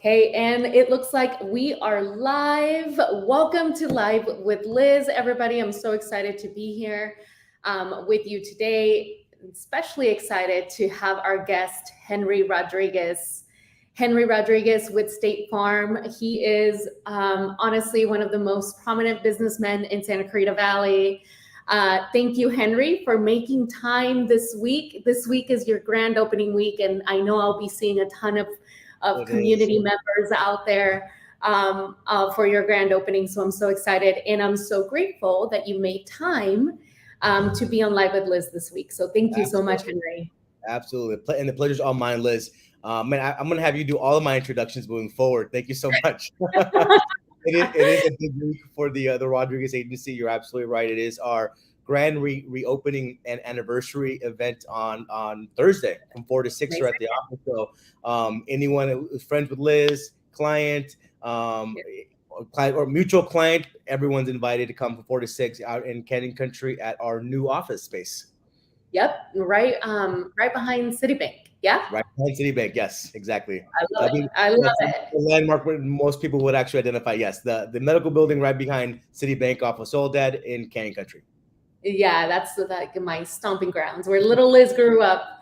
Okay, and it looks like we are live. Welcome to Live with Liz, everybody. I'm so excited to be here with you today. Especially excited to have our guest, Henry Rodriguez. Henry Rodriguez with State Farm. He is honestly one of the most prominent businessmen in Santa Clarita Valley. Thank you, Henry, for making time this week. This week is your grand opening week, and I know I'll be seeing a ton of It is. community members out there for your grand opening. So I'm so excited, and I'm so grateful that you made time to be on Live with Liz this week. So thank you so much, Absolutely. Henry. Absolutely. And the pleasure's all mine, Liz. Man, I'm going to have you do all of my introductions moving forward. Thank you so much. It is a big week for the Rodriguez Agency. You're absolutely right. It is our grand reopening and anniversary event on Thursday from 4 to 6 here Amazing. at the office. So anyone who's friends with Liz, client, client or mutual client, everyone's invited to come from 4 to 6 out in Canyon Country at our new office space. Yep, right behind Citibank. Yeah, Right behind Citibank, yes, exactly. I love That'd it. be I love that's it. the landmark where most people would actually identify. Yes, the medical building right behind Citibank off of Soledad in Canyon Country. Yeah, that's like my stomping grounds where little Liz grew up.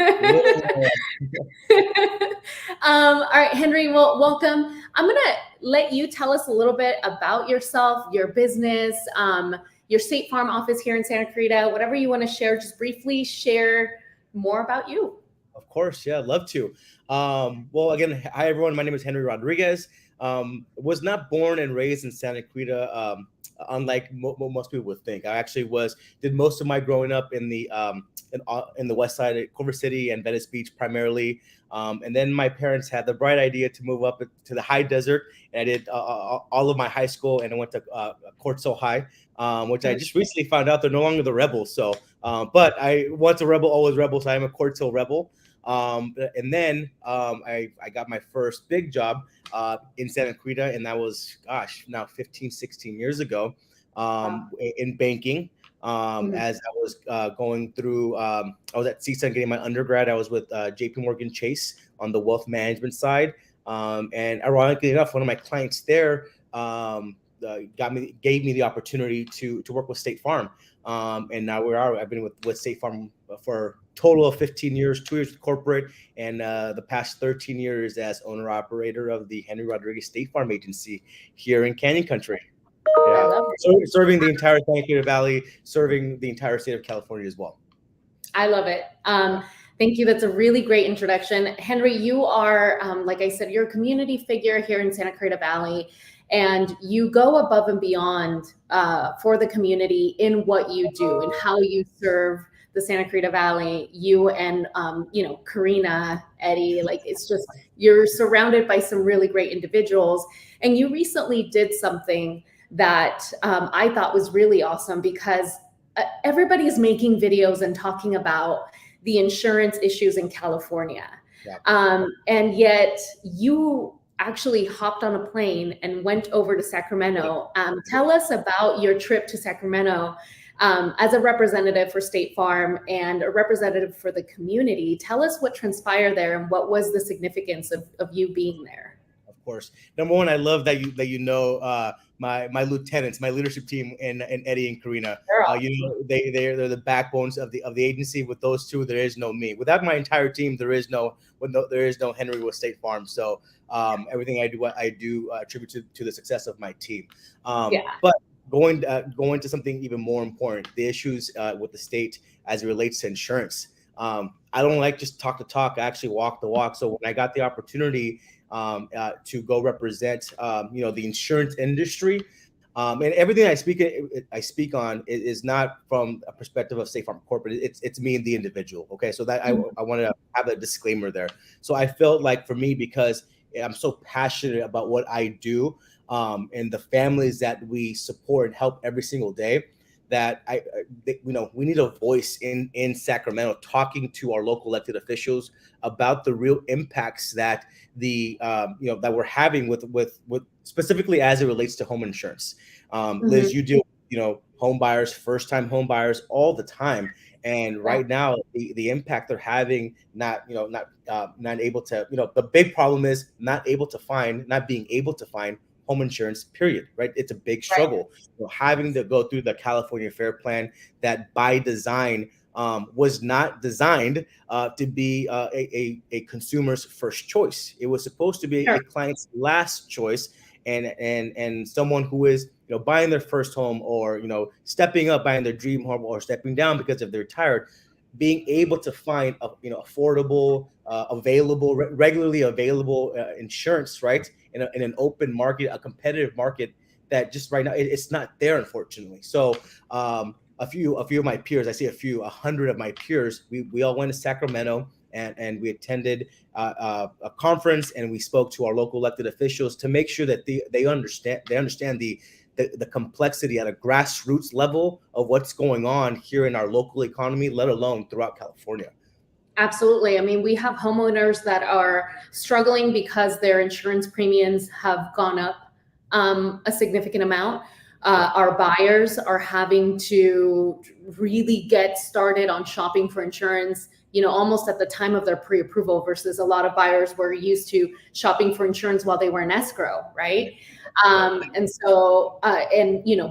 All right, Henry, well, welcome. I'm going to let you tell us a little bit about yourself, your business, your State Farm office here in Santa Clarita, whatever you want to share, just briefly share more about you. Of course, yeah, love to. Well, again, hi everyone. My name is Henry Rodriguez. Was not born and raised in Santa Clarita, unlike most people would think. I actually did most of my growing up in the west side of Culver City and Venice Beach primarily. And then my parents had the bright idea to move up to the high desert, and I did all of my high school, and I went to Cortso High, which I just recently found out they're no longer the Rebels. So, but I once a rebel, always rebel. So I'm a Cortso Rebel. And then I got my first big job in Santa Clarita, and that was, gosh, now 15, 16 years ago, in banking. As I was going through, I was at CSUN getting my undergrad. I was with JP Morgan Chase on the wealth management side. And ironically enough, one of my clients there gave me the opportunity to work with State Farm. And now I've been with State Farm for a total of 15 years, 2 years with corporate, and the past 13 years as owner operator of the Henry Rodriguez State Farm Agency here in Canyon Country. I Yeah, love it. serving the entire Santa Clarita Valley, serving the entire state of California as well. I love it. Thank you. That's a really great introduction. Henry, you are, like I said, you're a community figure here in Santa Clarita Valley, and you go above and beyond for the community in what you do and how you serve the Santa Clarita Valley. You and, Karina, Eddie, like it's just, you're surrounded by some really great individuals. And you recently did something that I thought was really awesome because everybody's making videos and talking about the insurance issues in California. Yeah. And yet you actually hopped on a plane and went over to Sacramento. Tell us about your trip to Sacramento as a representative for State Farm and a representative for the community. Tell us what transpired there and what was the significance of you being there. Of course. Number one, I love that you know my lieutenants, my leadership team, and Eddie and Karina. They're the backbones of the agency. With those two, there is no me. Without my entire team, there is no Henry with State Farm. So everything I do attribute to the success of my team. But going to something even more important, the issues with the state as it relates to insurance. I don't like just talk the talk. I actually walk the walk. So when I got the opportunity to go represent, the insurance industry, and everything I speak on is not from a perspective of State Farm corporate. It's me and the individual. Okay, so that I wanted to have a disclaimer there. So I felt like for me, because I'm so passionate about what I do, and the families that we support and help every single day, that we need a voice in Sacramento talking to our local elected officials about the real impacts that that we're having with specifically as it relates to home insurance. Liz, you deal home buyers, first time home buyers all the time, And right now, the impact they're having, not able to, the big problem is not being able to find home insurance, period, right? It's a big struggle. Having to go through the California Fair Plan that by design was not designed to be a consumer's first choice. It was supposed to be a client's last choice, and someone who is buying their first home, or stepping up, buying their dream home, or stepping down because of they're retired, being able to find affordable, available, regularly available insurance, right, in an open market, a competitive market that just right now it's not there, unfortunately. So a few of my peers, I see 100 of my peers, we all went to Sacramento, and we attended a conference, and we spoke to our local elected officials to make sure that they understand the complexity at a grassroots level of what's going on here in our local economy, let alone throughout California. Absolutely. I mean, we have homeowners that are struggling because their insurance premiums have gone up a significant amount. Our buyers are having to really get started on shopping for insurance, almost at the time of their pre-approval, versus a lot of buyers were used to shopping for insurance while they were in escrow, right? And so,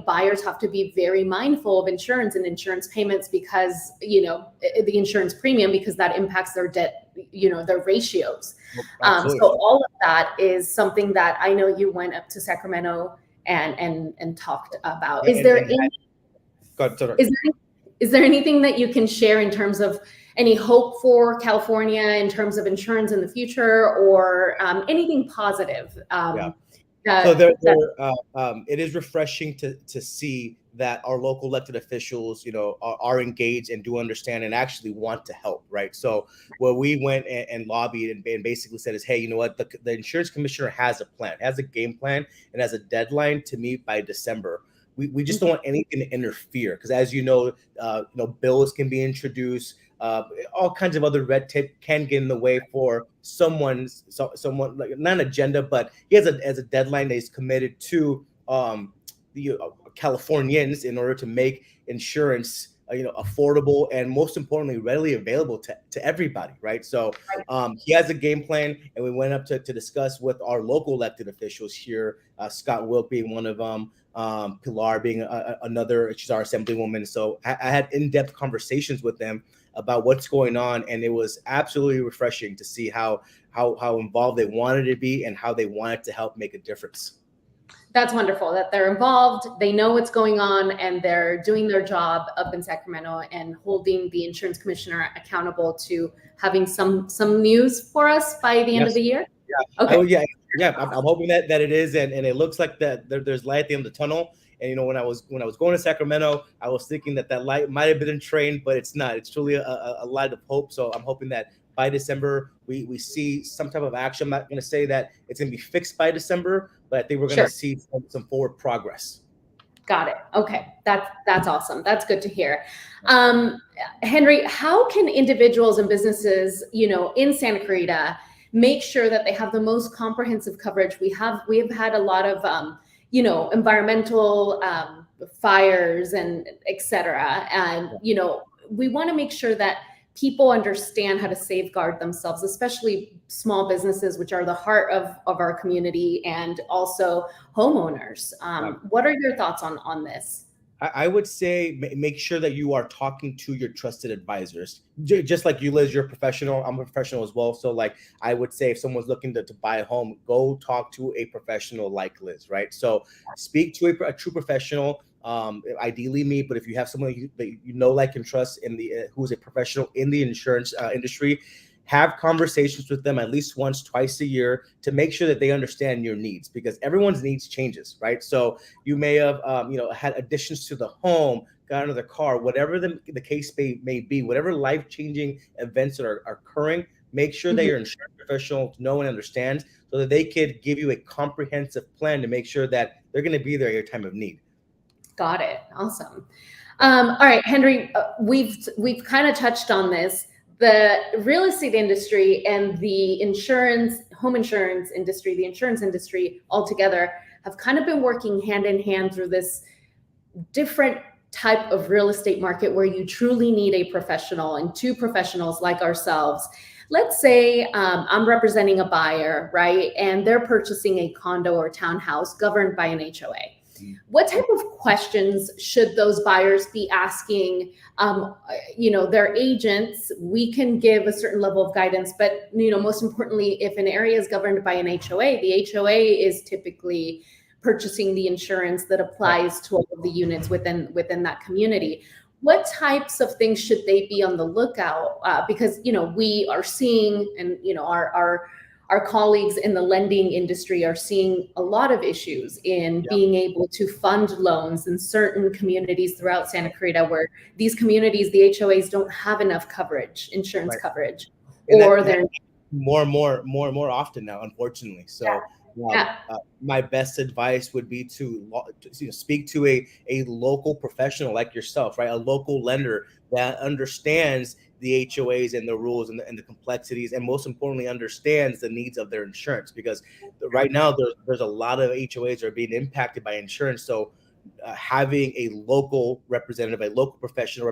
buyers have to be very mindful of insurance and insurance payments because, the insurance premium, because that impacts their debt, their ratios. So all of that is something that I know you went up to Sacramento and talked about. Is there anything that you can share in terms of any hope for California in terms of insurance in the future, or anything positive? It is refreshing to see that our local elected officials, are engaged and do understand and actually want to help, right? So where we went and lobbied and basically said is, hey, you know what, the insurance commissioner has a plan, has a game plan, and has a deadline to meet by December. We just don't want anything to interfere, because as bills can be introduced. All kinds of other red tape can get in the way for someone like not an agenda, but he has a deadline that he's committed to the Californians in order to make insurance affordable and, most importantly, readily available to everybody, right? So he has a game plan, and we went up to discuss with our local elected officials here, Scott Wilk being one of them, Pilar being another, she's our assemblywoman. So I had in-depth conversations with them about what's going on, and it was absolutely refreshing to see how involved they wanted to be and how they wanted to help make a difference. That's wonderful that they're involved, they know what's going on, and they're doing their job up in Sacramento and holding the insurance commissioner accountable to having some news for us by the end of the year. Okay. I'm hoping that it is, and it looks like that there's light at the end of the tunnel. And when I was going to Sacramento, I was thinking that light might have been in train, but it's not. It's truly a light of hope. So I'm hoping that by December we see some type of action. I'm not going to say that it's going to be fixed by December, but I think we're going to see some forward progress. Got it. Okay, that's awesome. That's good to hear. Henry, how can individuals and businesses, in Santa Clarita, make sure that they have the most comprehensive coverage? We have had a lot of environmental fires and et cetera. And, we want to make sure that people understand how to safeguard themselves, especially small businesses, which are the heart of our community, and also homeowners. What are your thoughts on this? I would say make sure that you are talking to your trusted advisors. Just like you, Liz, you're a professional. I'm a professional as well. So I would say if someone's looking to buy a home, go talk to a professional like Liz, right? So speak to a true professional, ideally me, but if you have someone that you know, like, and trust who's a professional in the insurance industry, have conversations with them at least once, twice a year to make sure that they understand your needs, because everyone's needs changes, right? So you may have, had additions to the home, got another car, whatever the case may be, whatever life-changing events that are occurring, make sure that your insurance professional know and understands so that they could give you a comprehensive plan to make sure that they're going to be there at your time of need. Got it. Awesome. All right, Henry, we've kind of touched on this. The real estate industry and the home insurance industry, the insurance industry altogether have kind of been working hand in hand through this different type of real estate market where you truly need a professional and two professionals like ourselves. Let's say I'm representing a buyer, right? And they're purchasing a condo or townhouse governed by an HOA. What type of questions should those buyers be asking, their agents? We can give a certain level of guidance, but, most importantly, if an area is governed by an HOA, the HOA is typically purchasing the insurance that applies to all of the units within that community. What types of things should they be on the lookout? Because, we are seeing, and, our colleagues in the lending industry are seeing a lot of issues in being able to fund loans in certain communities throughout Santa Clarita, where these communities, the HOAs, don't have enough coverage, insurance coverage, or they're more and more often now, unfortunately. So my best advice would be to speak to a local professional like yourself, right? A local lender that understands the HOAs and the rules and the complexities, and most importantly, understands the needs of their insurance. Because right now there's a lot of HOAs that are being impacted by insurance. So having a local representative, a local professional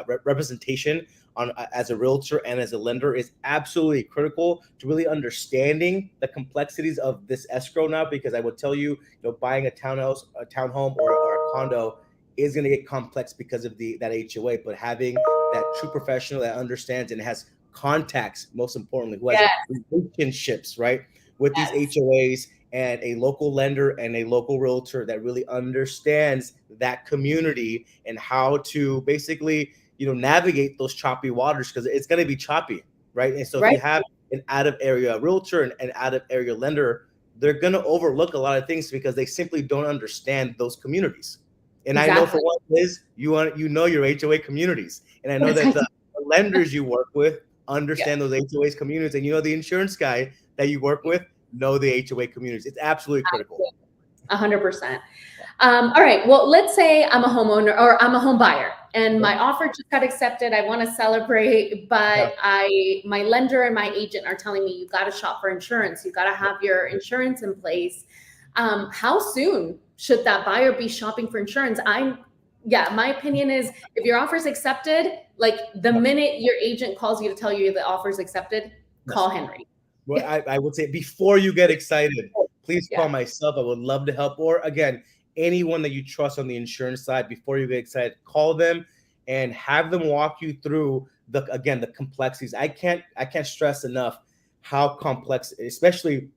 representation on as a realtor and as a lender is absolutely critical to really understanding the complexities of this escrow now. Because I would tell you, buying a townhouse, a townhome, or a condo is going to get complex because of that HOA. But having that true professional that understands and has contacts, most importantly, who has relationships, right, with these HOAs, and a local lender and a local realtor that really understands that community and how to basically, navigate those choppy waters, because it's going to be choppy, right? And so if you have an out of area realtor and an out of area lender, they're going to overlook a lot of things because they simply don't understand those communities. And I know for one, Liz, you know your HOA communities, and I know that the lenders you work with understand those HOAs communities, and the insurance guy that you work with know the HOA communities. It's absolutely critical. 100%. All right. Well, let's say I'm a homeowner or I'm a home buyer and my offer just got accepted. I want to celebrate, but my lender and my agent are telling me, you got to shop for insurance. You got to have your insurance in place. How soon should that buyer be shopping for insurance? My opinion is, if your offer is accepted, like the minute your agent calls you to tell you the offer is accepted, call Henry. Well, I would say before you get excited, please call myself. I would love to help. Or again, anyone that you trust on the insurance side, before you get excited, call them and have them walk you through the complexities. I can't stress enough how complex, especially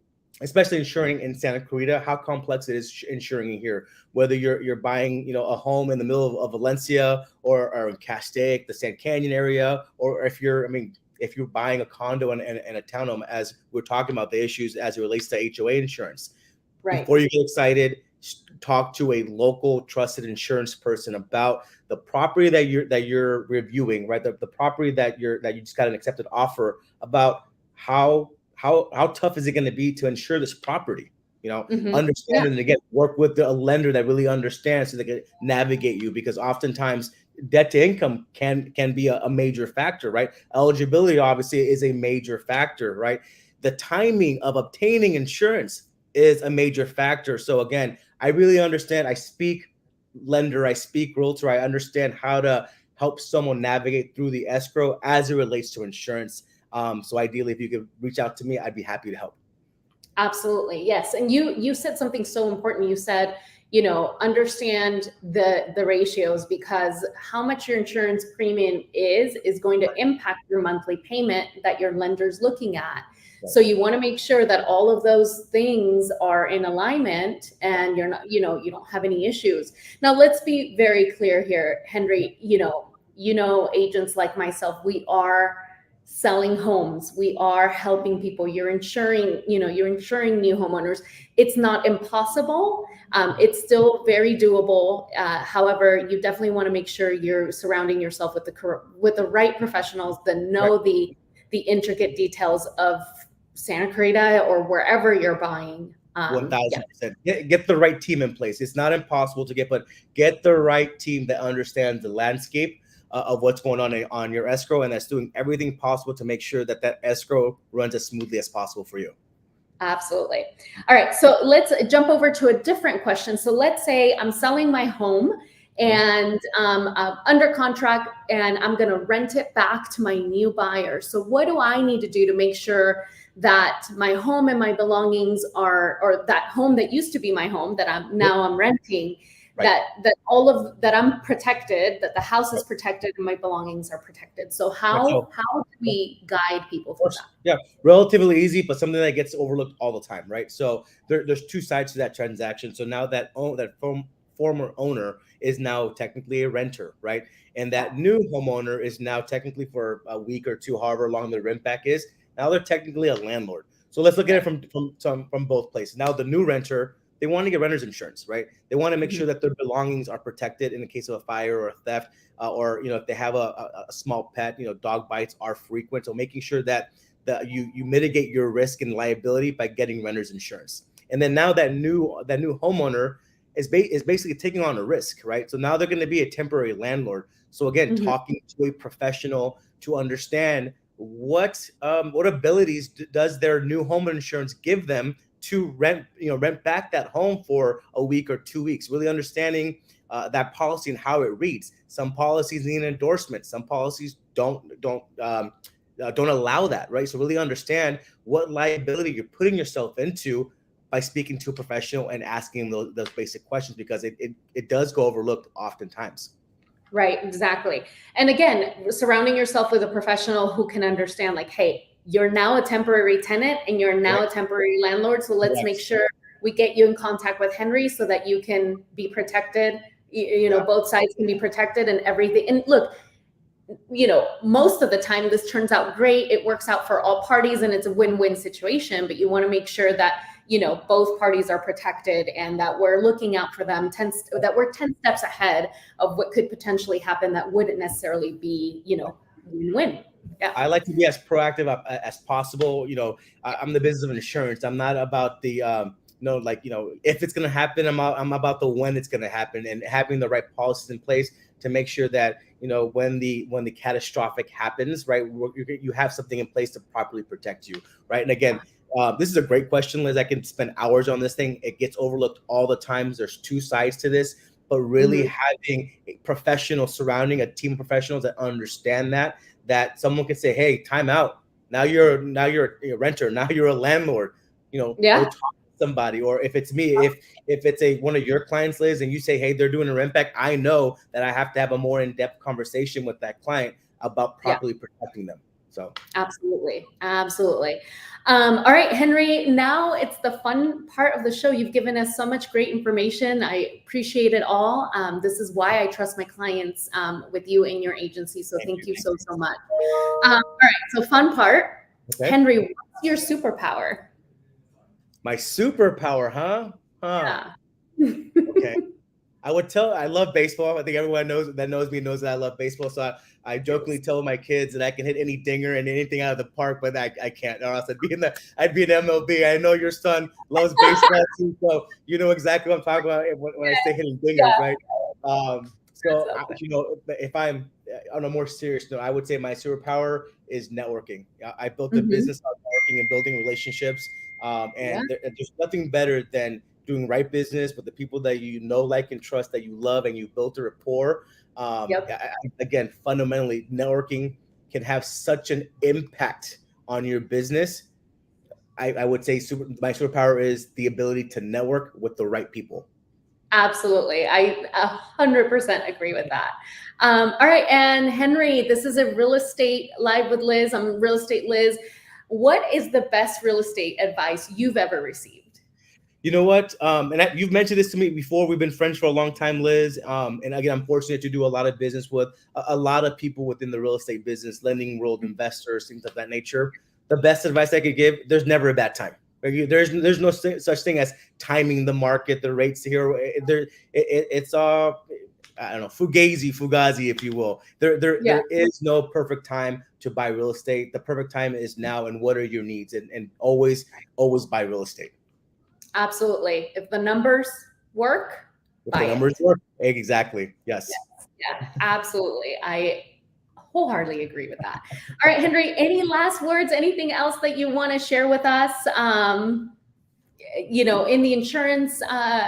insuring in Santa Clarita, how complex it is insuring here. Whether you're buying, a home in the middle of Valencia or in Castaic, the San Canyon area, or if you're buying a condo and a townhome, as we're talking about the issues as it relates to HOA insurance. Right. Before you get excited, talk to a local trusted insurance person about the property that you're reviewing, right? The property that you just got an accepted offer, about how tough is it going to be to insure this property? Understand it, and again, work with a lender that really understands so they can navigate you, because oftentimes debt to income can be a major factor, right? Eligibility obviously is a major factor, right? The timing of obtaining insurance is a major factor. So again, I really understand. I speak lender, I speak realtor. I understand how to help someone navigate through the escrow as it relates to insurance. So ideally, if you could reach out to me, I'd be happy to help. Absolutely. Yes. And you said something so important. You said, understand the ratios, because how much your insurance premium is going to impact your monthly payment that your lender's looking at. So you want to make sure that all of those things are in alignment and you're not, you don't have any issues. Now, let's be very clear here, Henry. Agents like myself, we are selling homes. We are helping people. You're insuring new homeowners. It's not impossible. It's still very doable. However, you definitely want to make sure you're surrounding yourself with the right professionals that know the intricate details of Santa Clarita or wherever you're buying. 1,000%. Get the right team in place. It's not impossible to get, but get the right team that understands the landscape of what's going on your escrow, and that's doing everything possible to make sure that escrow runs as smoothly as possible for you. Absolutely. All right. So let's jump over to a different question. So let's say I'm selling my home and I'm under contract, and I'm going to rent it back to my new buyer. So what do I need to do to make sure that my home and my belongings are, or that home that used to be my home that I'm renting, that I'm protected, that the house is protected and my belongings are protected. So how do we guide people through that? Yeah, relatively easy, but something that gets overlooked all the time, right? So there's two sides to that transaction. So now that former owner is now technically a renter, right? And that new homeowner is now technically for a week or two, however long the rent back is. Now they're technically a landlord. So let's look at it from both places. Now the new renter, they want to get renter's insurance, right? They want to make sure that their belongings are protected in the case of a fire or a theft, or if they have a small pet, dog bites are frequent. So making sure that you mitigate your risk and liability by getting renter's insurance. And then now that new homeowner is basically taking on a risk, right? So now they're going to be a temporary landlord. So again, talking to a professional to understand what abilities does their new home insurance give them to rent back that home for a week or 2 weeks, really understanding that policy and how it reads. Some policies need an endorsement. Some policies don't allow that, right? So really understand what liability you're putting yourself into by speaking to a professional and asking those basic questions, because it does go overlooked oftentimes. Right, exactly. And again, surrounding yourself with a professional who can understand, like, hey, you're now a temporary tenant and you're now a temporary landlord. So let's make sure we get you in contact with Henry so that you can be protected. Both sides can be protected and everything. And look, most of the time this turns out great. It works out for all parties and it's a win-win situation, but you want to make sure that both parties are protected and that we're looking out for them, that we're 10 steps ahead of what could potentially happen that wouldn't necessarily be, win-win. Yeah. I like to be as proactive as possible. I'm the business of insurance. I'm not about the, if it's going to happen, I'm about the when it's going to happen, and having the right policies in place to make sure that, when the catastrophic happens, right, you have something in place to properly protect you, right? And again, this is a great question, Liz. I can spend hours on this thing. It gets overlooked all the time. There's two sides to this, but really having a professional surrounding a team of professionals that understand that someone can say, hey, time out. Now you're a renter. Now you're a landlord. Go talk to somebody. Or if it's me, if it's one of your clients, Liz, and you say, hey, they're doing a rent back, I know that I have to have a more in-depth conversation with that client about properly protecting them. So absolutely. All right, Henry, now it's the fun part of the show. You've given us so much great information. I appreciate it all. This is why I trust my clients with you and your agency. So thank you so much. All right, so fun part. Okay. Henry, what's your superpower? My superpower, huh? Yeah. Okay. I love baseball. I think everyone knows me knows that I love baseball. So I jokingly tell my kids that I can hit any dinger and anything out of the park, but I can't. Or else I'd be in MLB. I know your son loves baseball too, so you know exactly what I'm talking about when I say hitting dingers, right? So if I'm on a more serious note, I would say my superpower is networking. I built a business on networking and building relationships, and there's nothing better than doing right business with the people that like, and trust, that you love, and you built a rapport. Again, fundamentally, networking can have such an impact on your business. I would say my superpower is the ability to network with the right people. Absolutely. I 100% agree with that. All right. And Henry, this is a Real Estate Live with Liz. I'm Real Estate Liz. What is the best real estate advice you've ever received? You know what? You've mentioned this to me before. We've been friends for a long time, Liz. And again, I'm fortunate to do a lot of business with a lot of people within the real estate business, lending world, investors, things of that nature. The best advice I could give: there's never a bad time. There's no such thing as timing the market, the rates here. It's all, I don't know, fugazi, if you will. There is no perfect time to buy real estate. The perfect time is now, and what are your needs? And always buy real estate. Absolutely. If the numbers work, buy it. Exactly. Yes. Yeah, absolutely. I wholeheartedly agree with that. All right, Henry, any last words, anything else that you want to share with us? in the insurance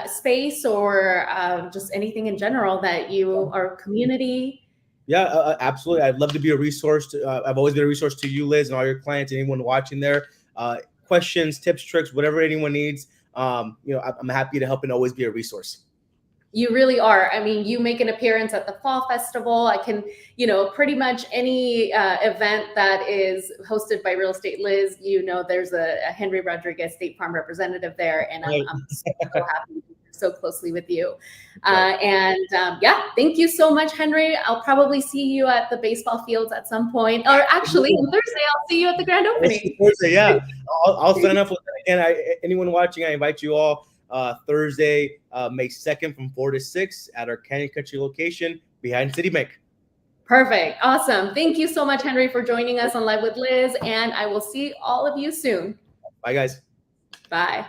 space, or just anything in general that you are community. Yeah, absolutely. I'd love to be a resource. I've always been a resource to you, Liz, and all your clients, anyone watching there. Questions, tips, tricks, whatever anyone needs. I'm happy to help and always be a resource. You really are. I mean, you make an appearance at the Fall Festival. I can, pretty much any event that is hosted by Real Estate Liz, there's a Henry Rodriguez State Farm representative there. And I'm so happy to work so closely with you. Thank you so much, Henry. I'll probably see you at the baseball fields at some point. Or actually, on Thursday, I'll see you at the grand opening. Thursday, yeah. I'll sign up with that. Again, anyone watching, I invite you all. Thursday, May 2nd from 4 to 6 at our Canyon Country location behind Citibank. Perfect. Awesome. Thank you so much, Henry, for joining us on Live with Liz, and I will see all of you soon. Bye, guys. Bye.